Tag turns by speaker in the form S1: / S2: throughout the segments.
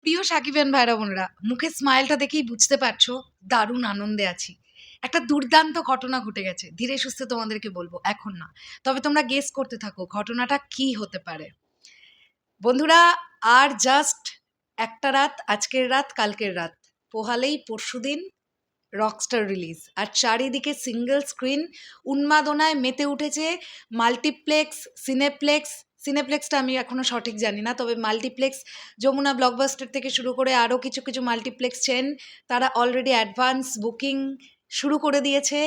S1: প্রিয় সাকিবিয়ান ভাইরা বোনেরা, মুখের স্মাইলটা দেখেই বুঝতে পারছো দারুণ আনন্দে আছি। একটা দুর্দান্ত ঘটনা ঘটে গেছে। ধীরে সুস্থে তোমাদেরকে বলবো, এখন না। তবে তোমরা গেস করতে থাকো ঘটনাটা কি হতে পারে। বন্ধুরা, আর জাস্ট একটা রাত, আজকের রাত, কালকের রাত পোহালেই পরশুদিন রকস্টার রিলিজ। আর চারিদিকে সিঙ্গেল স্ক্রিন উন্মাদনায় মেতে উঠেছে মাল্টিপ্লেক্স, সিনেপ্লেক্স। সিনেপ্লেক্সটা আমি এখনও সঠিক জানি না, তবে মাল্টিপ্লেক্স, যমুনা ব্লকবাস্টার থেকে শুরু করে আরও কিছু কিছু মাল্টিপ্লেক্স চেন তারা অলরেডি অ্যাডভান্স বুকিং শুরু করে দিয়েছে।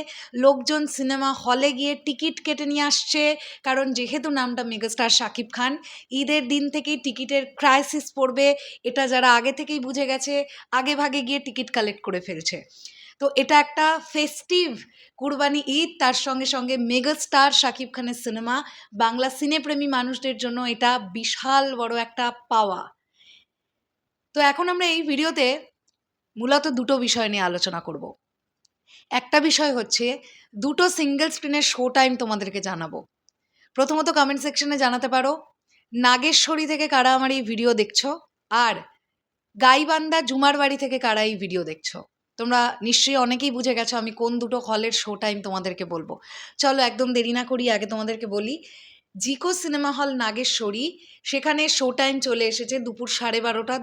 S1: লোকজন সিনেমা হলে গিয়ে টিকিট কেটে নিয়ে আসছে, কারণ যেহেতু নামটা মেগাস্টার শাকিব খান, ঈদের দিন থেকেই টিকিটের ক্রাইসিস পড়বে এটা যারা আগে থেকেই বুঝে গেছে, আগে ভাগে গিয়ে টিকিট কালেক্ট করে ফেলছে। তো এটা একটা ফেস্টিভ কুরবানি ঈদ, তার সঙ্গে সঙ্গে মেগাস্টার শাকিব খানের সিনেমা। বাংলা সিনেপ্রেমী মানুষদের জন্য এটা বিশাল বড় একটা পাওয়া। তো এখন আমরা এই ভিডিওতে মূলত দুটো বিষয় নিয়ে আলোচনা করব। একটা বিষয় হচ্ছে দুটো সিঙ্গেল স্ক্রিনের শো টাইম তোমাদেরকে জানাবো। প্রথমত কমেন্ট সেকশনে জানাতে পারো নাগেশ্বরী থেকে কারা আমার এই ভিডিও দেখছো, আর গাইবান্ধা জুমার বাড়ি থেকে কারা এই ভিডিও দেখছো। তোমরা নিশ্চয়ই অনেকেই বুঝে গেছো আমি কোন দুটো হলের শো টাইম তোমাদেরকে বলবো। চলো একদম দেরি না করি আগে তোমাদেরকে বলি, জিকো সিনেমা হল নাগেশ্বরী, সেখানে শো টাইম চলে এসেছে দুপুর 12:30,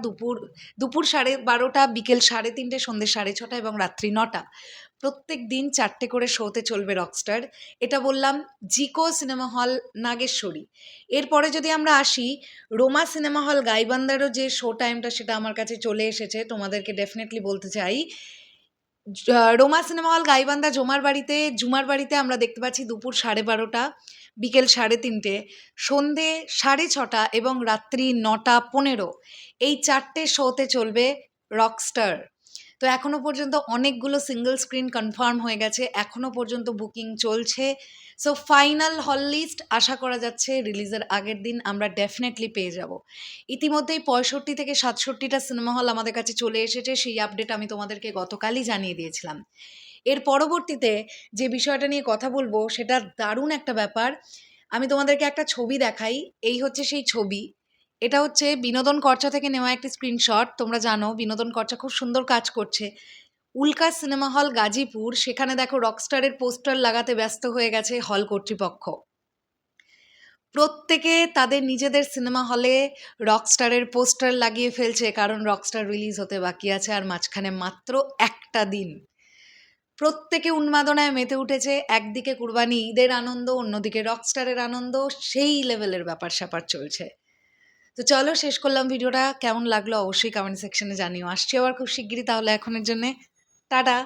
S1: দুপুর 12:30, বিকেল 3:30, সন্ধ্যে 6:30 এবং রাত্রি 9টা। প্রত্যেক দিন 4টে করে শোতে চলবে রকস্টার। এটা বললাম জিকো সিনেমা হল নাগেশ্বরী। এরপরে যদি আমরা আসি, রোমা সিনেমা হল গাইবান্ধারও যে শো টাইমটা সেটা আমার কাছে চলে এসেছে, তোমাদেরকে ডেফিনেটলি বলতে চাই। রোমা সিনেমা হল গাইবান্ধা জুমার বাড়িতে আমরা দেখতে পাচ্ছি দুপুর 12:30, বিকেল 3:30, সন্ধে 6:30 এবং রাত্রি 9:15। এই 4টে শোতে চলবে রকস্টার। তো এখনও পর্যন্ত অনেকগুলো সিঙ্গেল স্ক্রিন কনফার্ম হয়ে গেছে, এখনও পর্যন্ত বুকিং চলছে। সো ফাইনাল হল লিস্ট আশা করা যাচ্ছে রিলিজের আগের দিন আমরা ডেফিনেটলি পেয়ে যাব। ইতিমধ্যেই 65 থেকে 67টা সিনেমা হল আমাদের কাছে চলে এসেছে, সেই আপডেট আমি তোমাদেরকে গতকালই জানিয়ে দিয়েছিলাম। এর পরবর্তীতে যে বিষয়টা নিয়ে কথা বলবো সেটা দারুণ একটা ব্যাপার। আমি তোমাদেরকে একটা ছবি দেখাই, এই হচ্ছে সেই ছবি। এটা হচ্ছে বিনোদন কর্চা থেকে নেওয়া একটি স্ক্রিনশট। তোমরা জানো বিনোদন কর্চা খুব সুন্দর কাজ করছে। উল্কা সিনেমা হল গাজীপুর, সেখানে দেখো রকস্টারের পোস্টার লাগাতে ব্যস্ত হয়ে গেছে হল কর্তৃপক্ষ। প্রত্যেকে তাদের নিজেদের সিনেমা হলে রকস্টারের পোস্টার লাগিয়ে ফেলছে, কারণ রকস্টার রিলিজ হতে বাকি আছে আর মাঝখানে মাত্র একটা দিন। প্রত্যেকে উন্মাদনায় মেতে উঠেছে, একদিকে কুরবানি ঈদের আনন্দ, অন্যদিকে রকস্টারের আনন্দ, সেই লেভেলের ব্যাপার স্যাপার চলছে। তো চলো শেষ করলাম ভিডিওটা, কেমন লাগলো অবশ্যই কমেন্ট সেকশনে জানিও। আসছি আবার খুব শিগগিরই, তাহলে এখনের জন্যে টাটা।